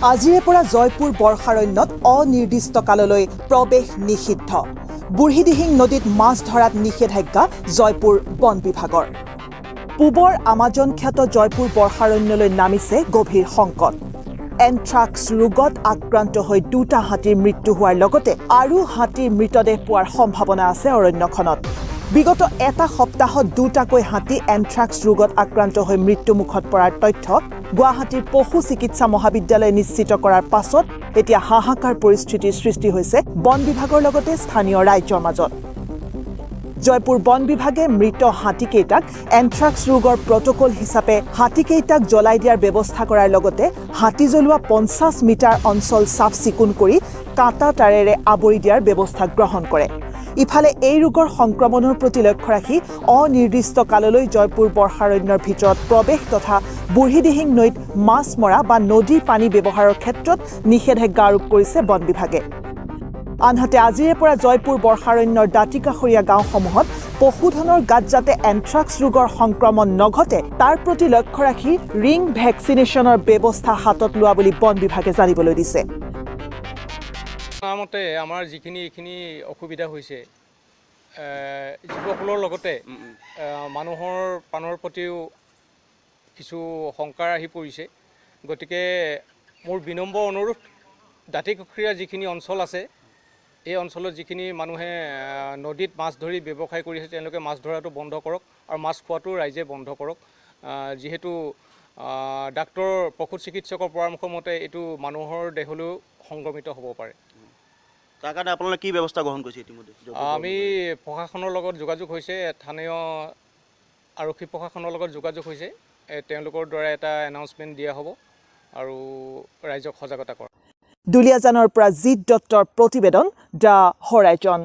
আজিৰে পৰা জয়পুৰ বৰ্ষাৰণ্যত অনিৰ্দিষ্ট কাললৈ প্ৰৱেশ নিষিদ্ধ। বুঢ়ীদিহিং নদীত মাছ ধৰাত নিষেধাজ্ঞা জয়পুৰ বন বিভাগৰ। পূবৰ আমাজন খ্যাত জয়পুৰ বৰ্ষাৰণ্যলৈ নামিছে গভীৰ সংকট। এনথ্ৰাক্স ৰোগত আক্ৰান্ত হৈ দুটা হাতীৰ মৃত্যু হোৱাৰ লগতে আৰু হাতীৰ মৃতদেহ পোৱাৰ সম্ভাৱনা আছে অৰণ্যখনত। বিগত এটা সপ্তাহত দুটাকৈ হাতী এনথ্ৰাক্স ৰোগত আক্ৰান্ত হৈ মৃত্যুমুখত পৰাৰ তথ্য গুৱাহাটীৰ পশু চিকিৎসা মহাবিদ্যালয়ে নিশ্চিত কৰাৰ পাছত এতিয়া হাহাকাৰ পৰিস্থিতিৰ সৃষ্টি হৈছে বন বিভাগৰ লগতে স্থানীয় ৰাইজৰ মাজত। জয়পুৰ বন বিভাগে মৃত হাতীকেইটাক এনথ্ৰাক্স ৰোগৰ প্ৰটকল হিচাপে হাতীকেইটাক জ্বলাই দিয়াৰ ব্যৱস্থা কৰাৰ লগতে হাতী জ্বলোৱা 50 মিটাৰ অঞ্চল চাফ চিকুণ কৰি কাঁটা তাৰেৰে আৱৰি দিয়াৰ ব্যৱস্থা গ্ৰহণ কৰে। ইফালে এই ৰোগৰ সংক্ৰমণৰ প্ৰতি লক্ষ্য ৰাখি অনিৰ্দিষ্ট কাললৈ জয়পুৰ বৰ্ষাৰণ্যৰ ভিতৰত প্ৰৱেশ তথা বুঢ়ীদিহিং নৈত মাছ মৰা বা নদীৰ পানী ব্যৱহাৰৰ ক্ষেত্ৰত নিষেধাজ্ঞা আৰোপ কৰিছে বন বিভাগে। আনহাতে আজিৰে পৰা জয়পুৰ বৰ্ষাৰণ্যৰ দাঁতিকাষৰীয়া গাঁওসমূহত পশুধনৰ গাত যাতে এনথ্ৰাক্স ৰোগৰ সংক্ৰমণ নঘটে তাৰ প্ৰতি লক্ষ্য ৰাখি ৰিং ভেকচিনেশ্যনৰ ব্যৱস্থা হাতত লোৱা বুলি বন বিভাগে জানিবলৈ দিছে। মতে আমাৰ যিখিনি এইখিনি অসুবিধা হৈছে জীৱকুলৰ লগতে মানুহৰ প্ৰাণৰ প্ৰতিও কিছু শংকাৰ আহি পৰিছে। গতিকে মোৰ বিনম্ৰ অনুৰোধ, দাঁতিকাষৰীয়া যিখিনি অঞ্চল আছে এই অঞ্চলত যিখিনি মানুহে নদীত মাছ ধৰি ব্যৱসায় কৰি আছে তেওঁলোকে মাছ ধৰাটো বন্ধ কৰক আৰু মাছ খোৱাটো ৰাইজে বন্ধ কৰক। যিহেতু ডাক্তৰ পশু চিকিৎসকৰ পৰামৰ্শ মতে এইটো মানুহৰ দেহলৈও সংক্ৰমিত হ'ব পাৰে। তাৰ কাৰণে আপোনালোকে কি ব্যৱস্থা গ্ৰহণ কৰিছে ইতিমধ্যে? আমি প্ৰশাসনৰ লগত যোগাযোগ হৈছে, স্থানীয় আৰক্ষী প্ৰশাসনৰ লগত যোগাযোগ হৈছে। তেওঁলোকৰ দ্বাৰা এটা এনাউন্সমেণ্ট দিয়া হ'ব আৰু ৰাইজক সজাগতা কৰা। দুলিয়াজানৰ পৰা জিৎ দত্তৰ প্ৰতিবেদন, দ্য হৰাইজন।